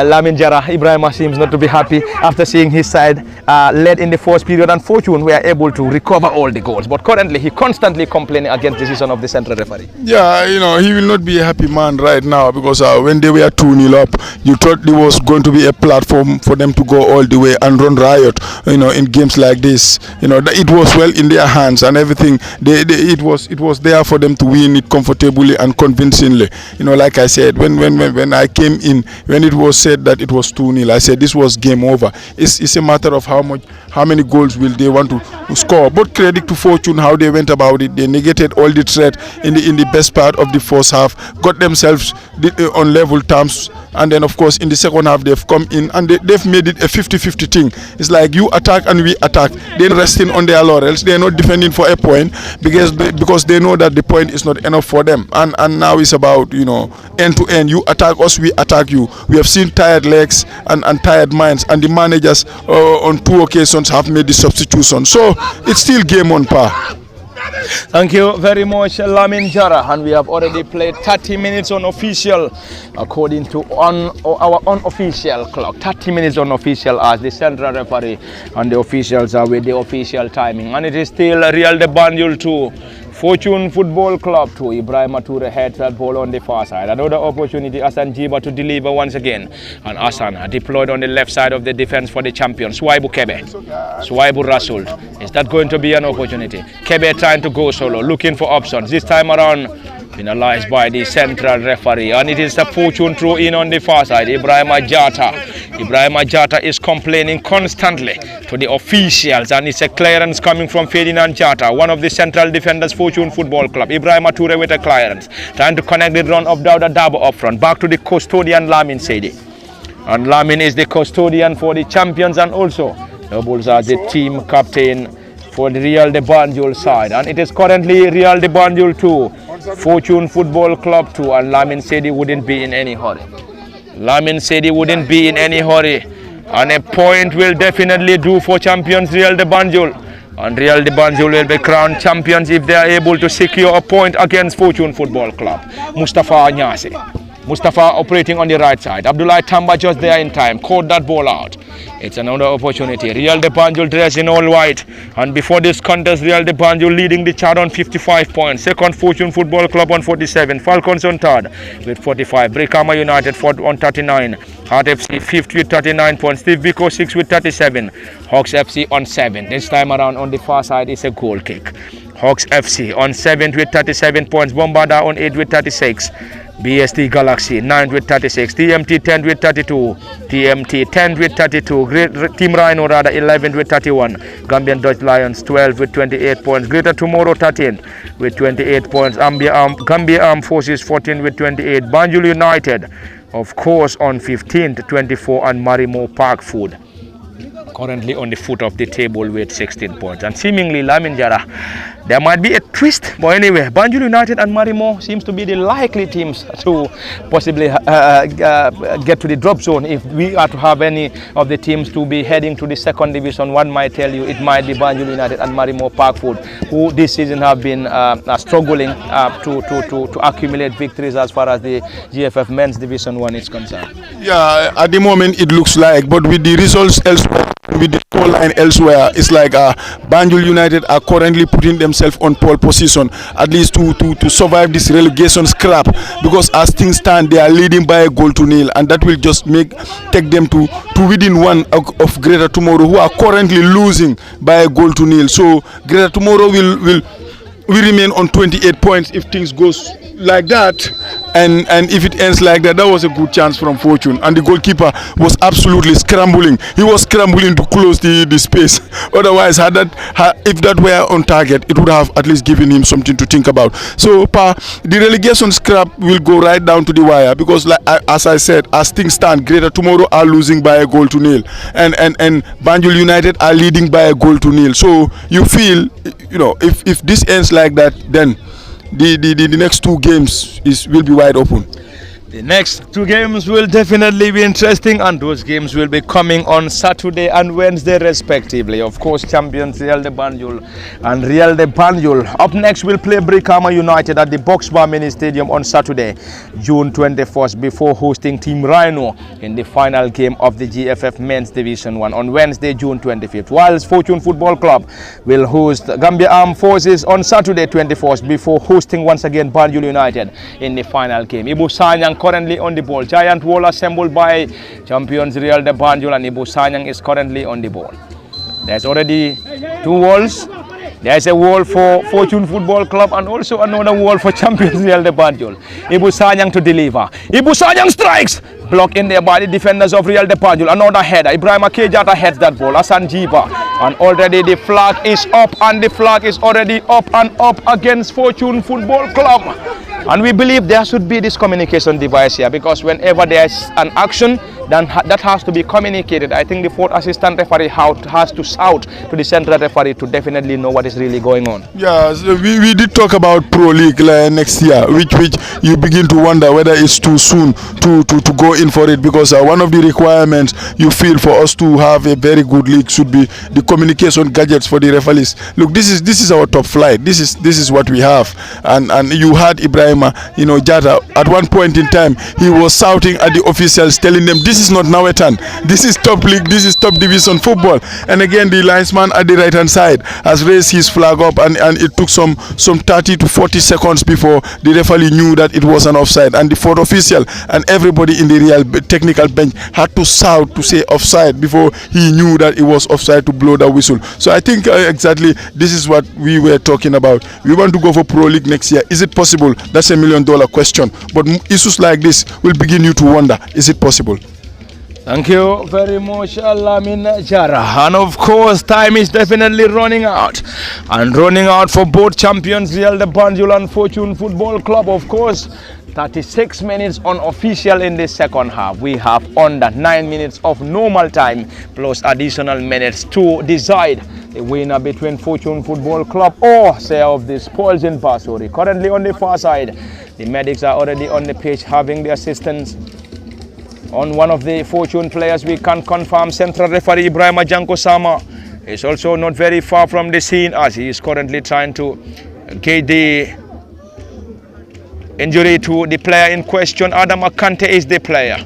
Lamin Jara, Ibrahima seems not to be happy after seeing his side led in the first period, and Fortune were able to recover all the goals. But currently, he constantly complaining against the decision of the central referee. Yeah, you know, he will not be a happy man right now because when they were 2-0 up, you thought there was going to be a platform for them to go all the way and run riot, you know, in games like this. You know, it was well in their hands and everything. It was there for them to win it comfortably and convincingly. You know, like I said, when I came in, when it was said that it was 2-0, I said this was game over. It's a matter of how many goals will they want to score. But credit to Fortune how they went about it. They negated all the threat in the best part of the first half, got themselves on level terms, and then of course in the second half they've come in and they've made it a 50-50 thing. It's like you attack and we attack. They're resting on their laurels. They're not defending for a point because they know that the point is not enough for them. And now it's about, you know, end to end. You attack us, we attack you. We have seen tired legs and tired minds, and the managers on 2 occasions have made the substitution. So it's still game on par. Thank you very much, Lamin Jara, and we have already played 30 minutes unofficial according to our unofficial clock. 30 minutes unofficial as the central referee and the officials are with the official timing, and it is still Real de Banjul 2, Fortune Football Club 2. Ibrahima Toure heads that ball on the far side. Another opportunity, Hassan Jiba to deliver once again, and Hassan deployed on the left side of the defense for the champion, Swaibu Kebe. Swaibu Rasul. Is that going to be an opportunity? Kebe trying to go solo, looking for options. This time around, penalized by the central referee, and it is a Fortune throw in on the far side. Ibrahima Jata. Ibrahima Jata is complaining constantly to the officials, and it's a clearance coming from Ferdinand Jata, one of the central defenders, Fortune Football Club. Ibrahima Toure with a clearance, trying to connect the run of Dauda Dabo up front, back to the custodian Lamin Sedi. And Lamin is the custodian for the champions, and also doubles as the team captain for the Real de Banjul side. And it is currently Real de Banjul 2, Fortune Football Club 2, and Lamin Sedi wouldn't be in any hurry. Lamin Sedi wouldn't be in any hurry, and a point will definitely do for champions Real de Banjul, and Real de Banjul will be crowned champions if they are able to secure a point against Fortune Football Club. Mustafa Nyasi. Mustafa operating on the right side. Abdoulaye Tamba just there in time, caught that ball out. It's another opportunity. Real de Banjul dressed in all white, and before this contest, Real de Banjul leading the chart on 55 points. Second, Fortune Football Club on 47. Falcons on third with 45. Brikama United fourth on 39. Heart FC fifth with 39 points. Steve Biko sixth with 37. Hawks FC on 7. This time around on the far side is a goal kick. Hawks FC on 7th with 37 points. Bombarda on 8th with 36. BST Galaxy 9th with 36, TMT 10th with 32, TMT 10th with 32, Team Rhino rather 11th with 31, Gambian Dutch Lions 12th with 28 points, Greater Tomorrow 13th with 28 points, Gambia Armed Forces 14th with 28, Banjul United of course on 15th 24, and Marimo Park Food currently on the foot of the table with 16 points. And seemingly Lamin Jara, there might be a twist, but anyway, Banjul United and Marimo seems to be the likely teams to possibly get to the drop zone. If we are to have any of the teams to be heading to the second division, one might tell you it might be Banjul United and Marimo Park Food, who this season have been struggling to accumulate victories as far as the GFF Men's Division 1 is concerned. Yeah, at the moment it looks like, but with the results elsewhere, with the scoreline elsewhere, it's like Banjul United are currently putting themselves themselves on pole position, at least to survive this relegation scrap, because as things stand, they are leading by a goal to nil, and that will just take them to within one of Greater Tomorrow, who are currently losing by a goal to nil. So Greater Tomorrow will remain on 28 points if things goes like that, and if it ends like that. That was a good chance from Fortune, and the goalkeeper was absolutely scrambling. He was scrambling to close the space. Otherwise, if that were on target, it would have at least given him something to think about. So the relegation scrap will go right down to the wire, because as I said, as things stand, Greater Tomorrow are losing by a goal to nil, and Banjul United are leading by a goal to nil. So you feel, if this ends like that, then the next two games will be wide open. The next two games will definitely be interesting, and those games will be coming on Saturday and Wednesday respectively. Of course, champions Real de Banjul and Real de Banjul. Up next, we'll play Brikama United at the Boxbar Mini Stadium on Saturday, June 21st, before hosting Team Rhino in the final game of the GFF Men's Division 1 on Wednesday, June 25th. Whilst Fortune Football Club will host Gambia Armed Forces on Saturday 21st, before hosting once again Banjul United in the final game. Ibu Sanyang currently on the ball. Giant wall assembled by champions Real de Banjul, and Ibu Sanyang is currently on the ball. There's already two walls. There's a wall for Fortune Football Club and also another wall for champions Real de Banjul. Ibu Sanyang to deliver. Ibu Sanyang strikes! Blocked in there by the defenders of Real de Banjul. Another header. Ibrahim Akejata heads that ball. Hassan Jiba. And already the flag is up, and the flag is already up and up against Fortune Football Club. And we believe there should be this communication device here, because whenever there's an action, then that has to be communicated. I think the fourth assistant referee has to shout to the central referee to definitely know what is really going on. Yeah, so we did talk about Pro League next year, which you begin to wonder whether it's too soon to go in for it, because one of the requirements you feel for us to have a very good league should be the communication gadgets for the referees. Look, this is our top flight. This is what we have, and you had Ibrahim Jata at one point in time. He was shouting at the officials, telling them this is not Nawetan, this is top league, this is top division football. And again, the linesman at the right hand side has raised his flag up, and it took some 30 to 40 seconds before the referee knew that it was an offside, and the fourth official and everybody in the Real technical bench had to shout to say offside before he knew that it was offside to blow the whistle. So I think exactly this is what we were talking about. We want to go for Pro League next year. Is it possible? That's $1 million question. But issues like this will begin you to wonder, is it possible? Thank you very much, Lamin Jara. And of course, time is definitely running out. And running out for both champions, Real de Banjul and Fortune Football Club. Of course, 36 minutes unofficial in the second half. We have under 9 minutes of normal time, plus additional minutes to decide the winner between Fortune Football Club or share of the spoils in Basuri. Currently on the far side, the medics are already on the pitch having the assistance on one of the Fortune players. We can confirm central referee Ibrahim Ajanko Sama is also not very far from the scene, as he is currently trying to gauge the injury to the player in question. Adam Akante is the player,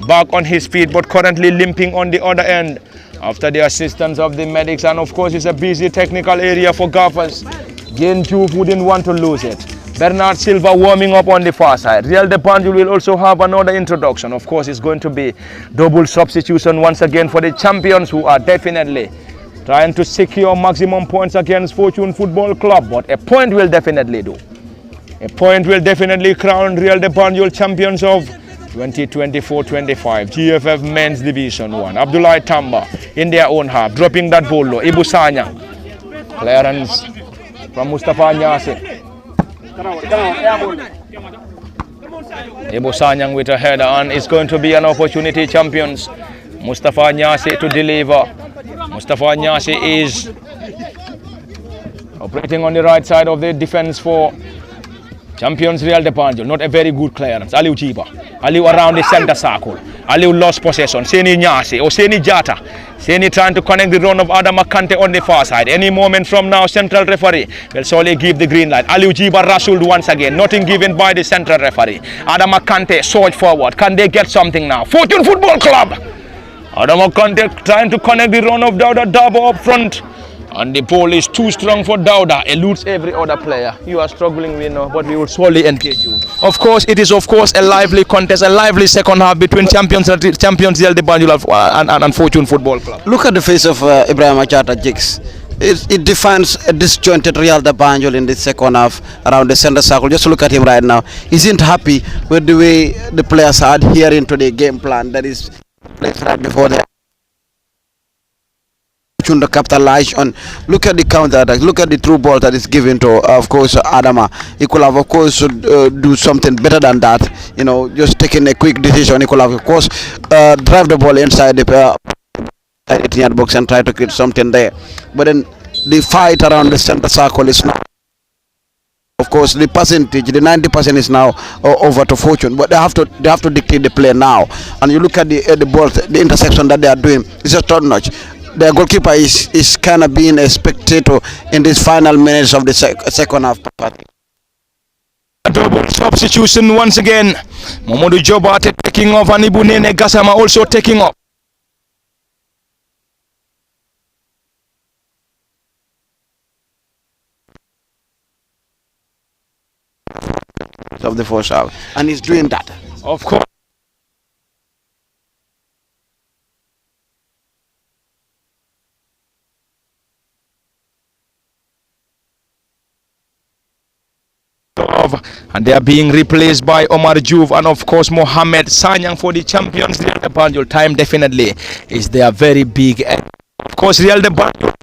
back on his feet but currently limping on the other end after the assistance of the medics. And of course, it's a busy technical area for Gaffers. Jane Juve wouldn't want to lose it. Bernard Silva warming up on the far side. Real de Banjul will also have another introduction. Of course, it's going to be double substitution once again for the champions, who are definitely trying to secure maximum points against Fortune Football Club. But a point will definitely do. A point will definitely crown Real de Banjul champions of 2024-25 GFF Men's Division 1. Abdullah Tamba in their own half, dropping that ball low. Ibu Sanyang. Clearance from Mustafa Nyasi. Ibu Sanyang with a header, and it's going to be an opportunity, champions. Mustafa Nyasi to deliver. Mustafa Nyasi is operating on the right side of the defense for champions Real de Banjul. Not a very good clearance. Aliu Jiba. Aliu around the center circle. Aliu lost possession. Seni Nyasi or Seni Jata. Seni trying to connect the run of Adam Akante on the far side. Any moment from now, central referee will surely give the green light. Aliu Jiba rustled once again. Nothing given by the central referee. Adam Akante surge forward. Can they get something now? Fortune Football Club. Adam Akante trying to connect the run of Dauda Dabo up front. And the ball is too strong for Dauda. Eludes every other player. You are struggling, we know, but we will surely engage you. Of course, it is a lively contest, a lively second half between champions Real de Banjul and Fortune Football Club. Look at the face of Ibrahim Achata Jigs. It defines a disjointed Real de Banjul in the second half around the center circle. Just look at him right now. He isn't happy with the way the players are adhering to the game plan that is placed right before them. To capitalize on. Look at the counter attack. Look at the through ball that is given to, of course, Adama. He could have, of course, do something better than that. You know, just taking a quick decision. He could have, of course, drive the ball inside the 18-yard box and try to create something there. But then the fight around the center circle is now, of course, the percentage, the 90% is now over to Fortune. But they have to dictate the play now. And you look at the ball, the intersection that they are doing. It's just top notch. The goalkeeper is kind of being a spectator in these final minutes of the second half. A double substitution once again. Momodu Jobate taking off and Ibunene Gasama also taking off. Of the first half, and he's doing that. Of course. And they are being replaced by Omar Juve and of course Mohamed Sanyang for the champions. Real de Banjul time definitely is their very big end. Of course, Real de Banjul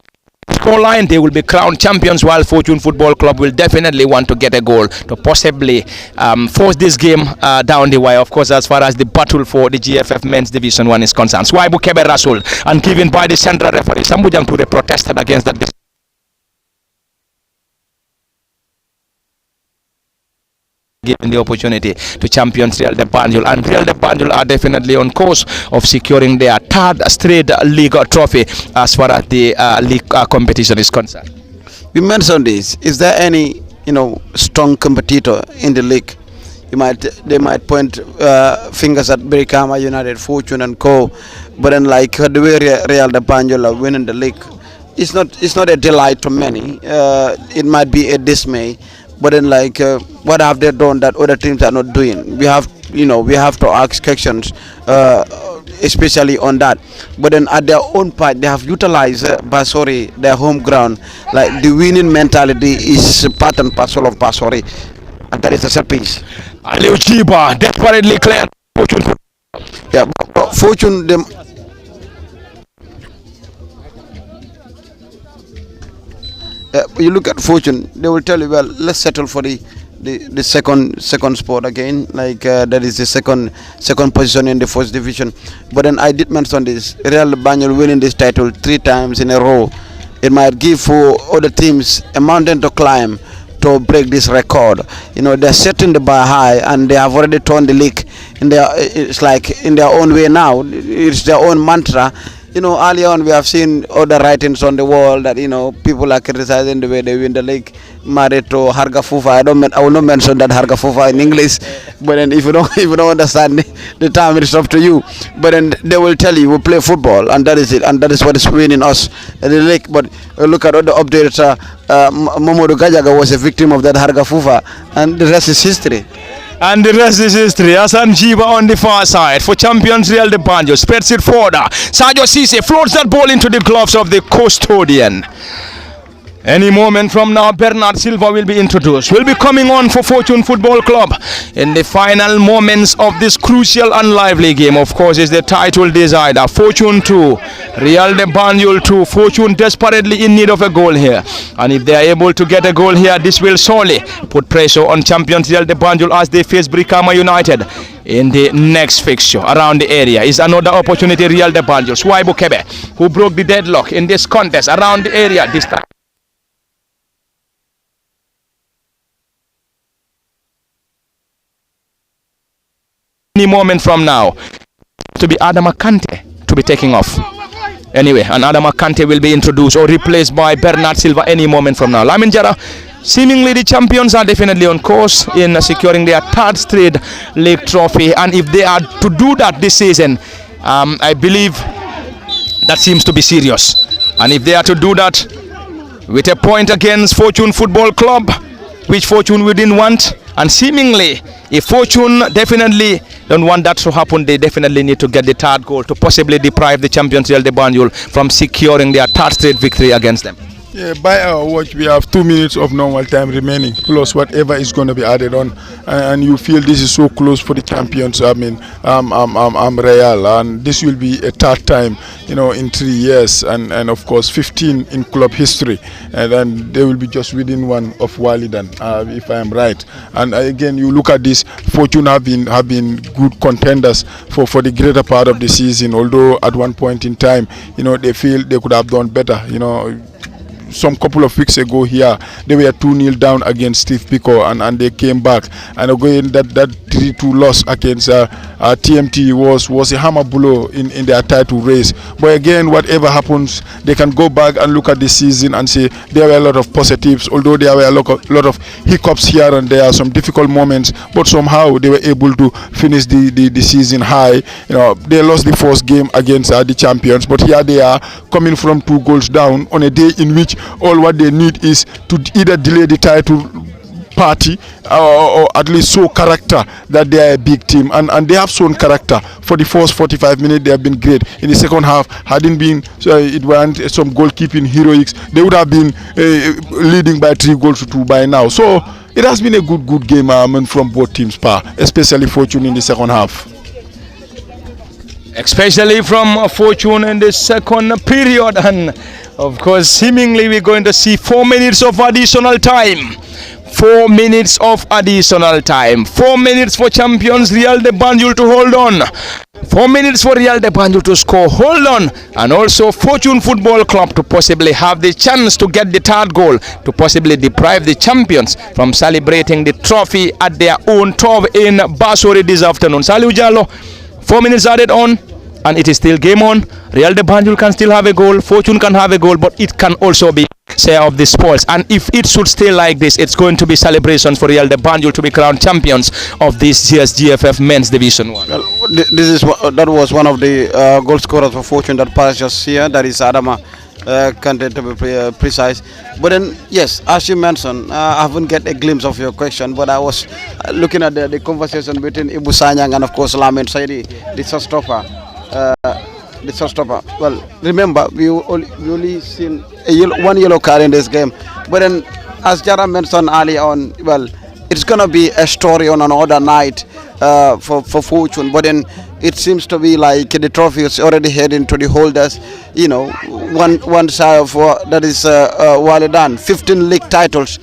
scoreline, they will be crowned champions, while Fortune Football Club will definitely want to get a goal to possibly force this game down the wire. Of course, as far as the battle for the GFF Men's Division 1 is concerned. Swaibu Kebe Rasul and given by the central referee Sambujang Ture protested against that. Given the opportunity to champions Real de Banjul, and Real de Banjul are definitely on course of securing their third straight league trophy as far as the league competition is concerned. We mentioned this. Is there any strong competitor in the league? They might point fingers at Brikama United, Fortune and Co. But then like the way Real de Banjul are winning the league, it's not a delight to many. It might be a dismay. But then, like, what have they done that other teams are not doing? We have to ask questions, especially on that. But then, at their own part, they have utilized Basori, their home ground. Like the winning mentality is part and parcel of Basori, and that is a set piece. Aliu Chiba desperately clear. Fortune. Yeah, Fortune them. You look at Fortune, they will tell you, well, let's settle for the second spot again, like that is the second position in the first division. But then I did mention this, Real Banjul winning this title 3 times in a row. It might give for other teams a mountain to climb to break this record. They're setting the bar high, and they have already turned the league in their own way now. It's their own mantra. Earlier on we have seen other writings on the wall that people are criticizing the way they win the league. Married to Harga Fufa. I will not mention that Harga Fufa in English, but then if you don't understand the term, it's up to you. But then they will tell you we play football, and that is it, and that is what is winning us in the league. But look at all the updates. Momodu Gajaga was a victim of that Harga Fufa, and the rest is history. And the rest is history. Hassan Jiba on the far side for champions Real de Banjul. Spreads it forward. Sadio Cisse floats that ball into the gloves of the custodian. Any moment from now, Bernard Silva will be introduced. Will be coming on for Fortune Football Club in the final moments of this crucial and lively game. Of course, is the title decider. Fortune 2, Real de Banjul 2. Fortune desperately in need of a goal here. And if they are able to get a goal here, this will surely put pressure on champions Real de Banjul as they face Brikama United in the next fixture around the area. Is another opportunity Real de Banjul. Swaibu Kebe, who broke the deadlock in this contest around the area this time. Any moment from now to be Adama Kante to be taking off. Anyway, and Adama Kante will be introduced or replaced by Bernard Silva any moment from now. Lamin Jara, seemingly the champions are definitely on course in securing their third straight league trophy, and if they are to do that this season, I believe that seems to be serious. And if they are to do that, with a point against Fortune Football Club, which Fortune we didn't want. And seemingly, if Fortune definitely don't want that to happen, they definitely need to get the third goal to possibly deprive the champions Real de Banjul from securing their third straight victory against them. Yeah, by our watch, we have 2 minutes of normal time remaining, plus whatever is going to be added on, and you feel this is so close for the champions. I mean, Real, and this will be a third time, in 3 years, and of course 15 in club history, and then they will be just within one of Walidan, if I am right. And again, you look at this, Fortune have been good contenders for the greater part of the season. Although at one point in time, they feel they could have done better. Some couple of weeks ago here, they were 2-0 down against Steve Pico, and they came back. And again, that 3-2 loss against TMT was a hammer blow in their title race. But again, whatever happens, they can go back and look at the season and say there were a lot of positives, although there were a lot of hiccups here and there, some difficult moments, but somehow they were able to finish the season high. They lost the first game against the champions, but here they are coming from 2 goals down on a day in which all what they need is to either delay the title party or at least show character that they are a big team, and they have shown character. For the first 45 minutes they have been great. In the second half, hadn't been it weren't some goalkeeping heroics, they would have been leading by 3 goals to 2 by now. So it has been a good game from both teams, especially Fortune in the second half. Especially from Fortune in the second period, and of course seemingly we're going to see 4 minutes of additional time. 4 minutes of additional time. 4 minutes for champions Real de Banjul to hold on. 4 minutes for Real de Banjul to score, hold on, and also Fortune Football Club to possibly have the chance to get the third goal to possibly deprive the champions from celebrating the trophy at their own turf in Basori this afternoon. Saliu Jallo, 4 minutes added on, and it is still game on. Real de Banjul can still have a goal, Fortune can have a goal, but it can also be share of the spoils. And if it should stay like this, it's going to be celebrations for Real de Banjul to be crowned champions of this year's GFF Men's Division 1. Well, that was one of the goal scorers for Fortune that passed just here. That is Adama Kante, to be precise. But then, yes, as you mentioned, I haven't get a glimpse of your question, but I was looking at the conversation between Ibu Sanyang and of course Lamin Saidi, the shot stopper. Well, remember, we only seen one yellow card in this game. But then, as Jara mentioned early on, well, it's going to be a story on another night for Fortune. But then, it seems to be like the trophy is already heading to the holders. One side of that is Walidan, 15 league titles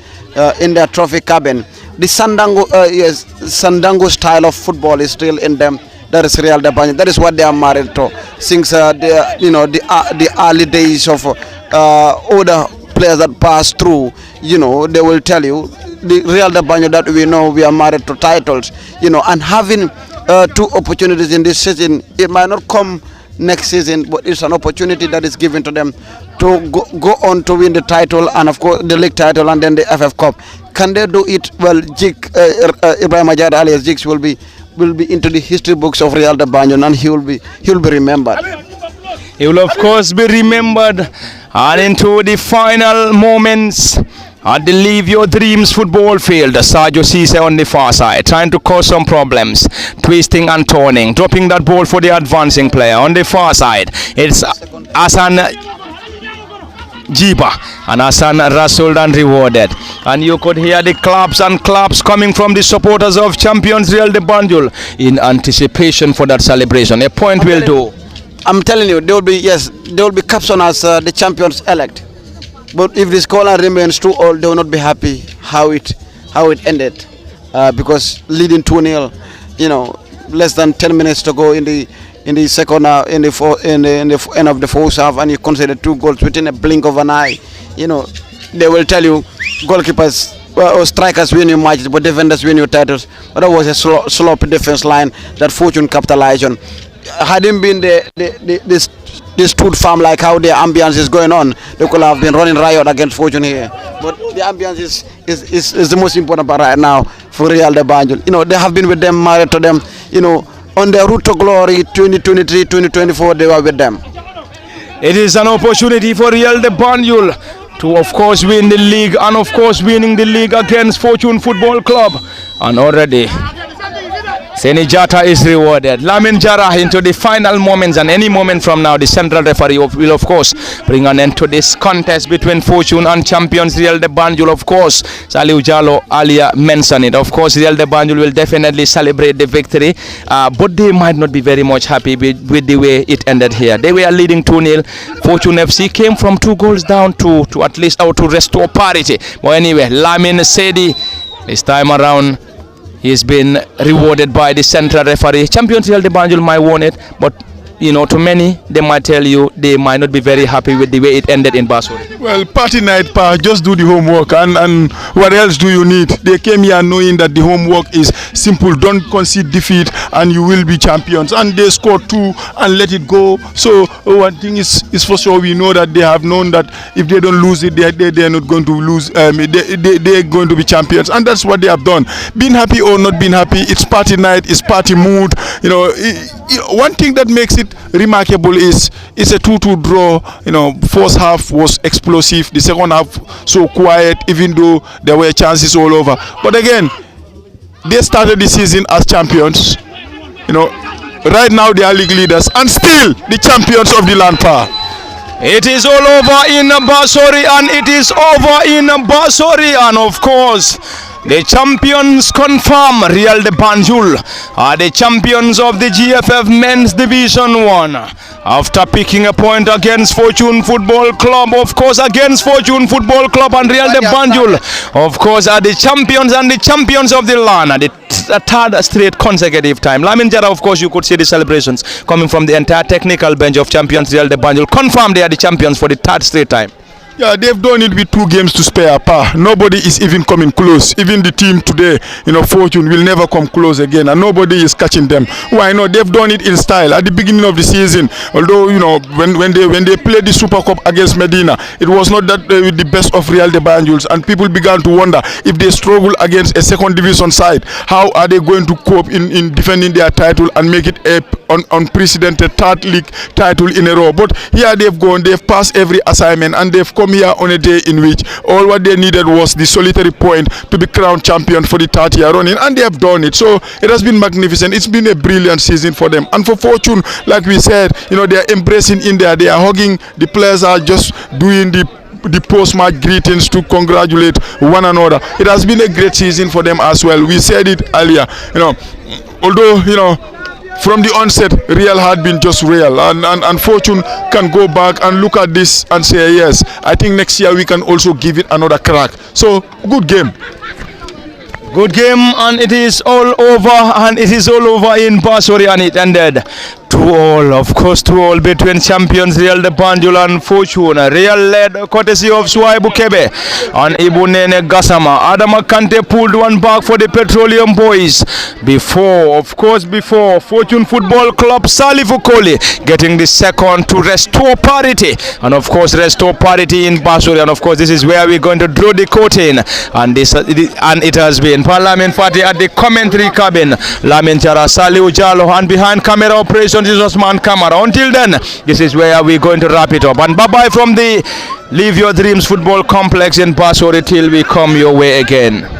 in their trophy cabin. The Sandango style of football is still in them. That is Real de Banjul. That is what they are married to. Since the early days of older players that pass through, they will tell you the Real de Banjul that we know, we are married to titles. And having 2 opportunities in this season, it might not come next season, but it's an opportunity that is given to them to go on to win the title, and of course the league title and then the FF Cup. Can they do it? Well, Ibrahim Ajad alias Jigs will be into the history books of Real de Banjul, and he will be remembered. He will of course be remembered, and into the final moments at the Leave Your Dreams football field. Sergio Cisse on the far side, trying to cause some problems, twisting and turning, dropping that ball for the advancing player on the far side. It's Hassan Jiba, and Hassan wrestled and rewarded, and you could hear the claps and claps coming from the supporters of champions Real de Banjul in anticipation for that celebration. A point will do. I'm telling you, there will be captioned as the champions elect. But if the scoreline remains too old, they will not be happy how it ended, because leading 2-0, less than 10 minutes to go in the second in the end of the first half, and you consider 2 goals within a blink of an eye. They will tell you goalkeepers or strikers win your matches, but defenders win your titles. But that was a sloppy defense line that Fortune capitalized on. Hadn't been they stood firm like how the ambience is going on, they could have been running riot against Fortune here. But the ambience is the most important part right now for Real de Banjul. They have been with them, married to them. On their route to glory, 2023, 2024, they were with them. It is an opportunity for Real de Banjul to of course win the league, and of course winning the league against Fortune Football Club. And already Seni Jata is rewarded. Lamin Jara into the final moments, and any moment from now the central referee will of course bring an end to this contest between Fortune and champions Real de Banjul. Of course, Saliu Jallow earlier mentioned it. Of course, Real de Banjul will definitely celebrate the victory, but they might not be very much happy with the way it ended here. They were leading 2-0. Fortune FC came from 2 goals down to at least out to restore parity. But anyway, Lamin Sedi this time around, he's been rewarded by the central referee. Champions Real de Banjul might won it, but you know, to many, they might tell you they might not be very happy with the way it ended in Basuri. Well, party night, pa, just do the homework, and what else do you need? They came here knowing that the homework is simple. Don't concede defeat and you will be champions. And they scored 2 and let it go. So one thing is for sure, we know that they have known that if they don't lose it, they're not going to lose. They're going to be champions, and that's what they have done. Being happy or not being happy, it's party night, it's party mood. You know, one thing that makes it remarkable is it's a 2-2 draw. You know, first half was explosive, the second half so quiet, even though there were chances all over. But again, they started the season as champions. You know, right now they are league leaders and still the champions of the land, pa. It is all over in Basuri, and it is over in Basuri, and of course the champions confirm. Real de Banjul are the champions of the GFF Men's Division 1 after picking a point against Fortune Football Club. Of course, against Fortune Football Club, and Real de Banjul of course are the champions and the champions of the land at the third straight consecutive time. Lamin Jara, of course, you could see the celebrations coming from the entire technical bench of champions Real de Banjul. Confirmed they are the champions for the third straight time. Yeah, they've done it with 2 games to spare, pa. Nobody is even coming close. Even the team today, you know, Fortune will never come close again, and nobody is catching them. Why not? They've done it in style at the beginning of the season. Although, you know, when they played the Super Cup against Medina, it was not that the best of Real de Banjuls, and people began to wonder if they struggle against a second division side, how are they going to cope in defending their title and make it a unprecedented 3rd league title in a row. But here they've gone, they've passed every assignment, and they've come here on a day in which all what they needed was the solitary point to be crowned champion for the 3rd year running, and they have done it. So it has been magnificent. It's been a brilliant season for them, and for Fortune, like we said, you know, they are embracing in there, they are hugging, the players are just doing the post-match greetings to congratulate one another. It has been a great season for them as well. We said it earlier, you know, although, you know, from the onset, Real had been just Real, and Fortune can go back and look at this and say, yes, I think next year we can also give it another crack. So, good game. Good game, and it is all over, and it is all over in Basuri, and it ended 2-all, of course 2-all between champions Real de Banjul and Fortune. Real led courtesy of Suwaibu Kebe and Ibunene Gassama. Adama Kante pulled one back for the Petroleum Boys before Fortune Football Club Salifu Koli getting the second to restore parity, and of course restore parity in Basuri. And of course this is where we're going to draw the curtain, and it has been Parliament Party at the commentary cabin. Lamin Jara, Saliu Jallow, and behind camera operation is Osman Kamara. Until then, this is where we're going to wrap it up. And bye-bye from the Live Your Dreams Football Complex in Basuri till we come your way again.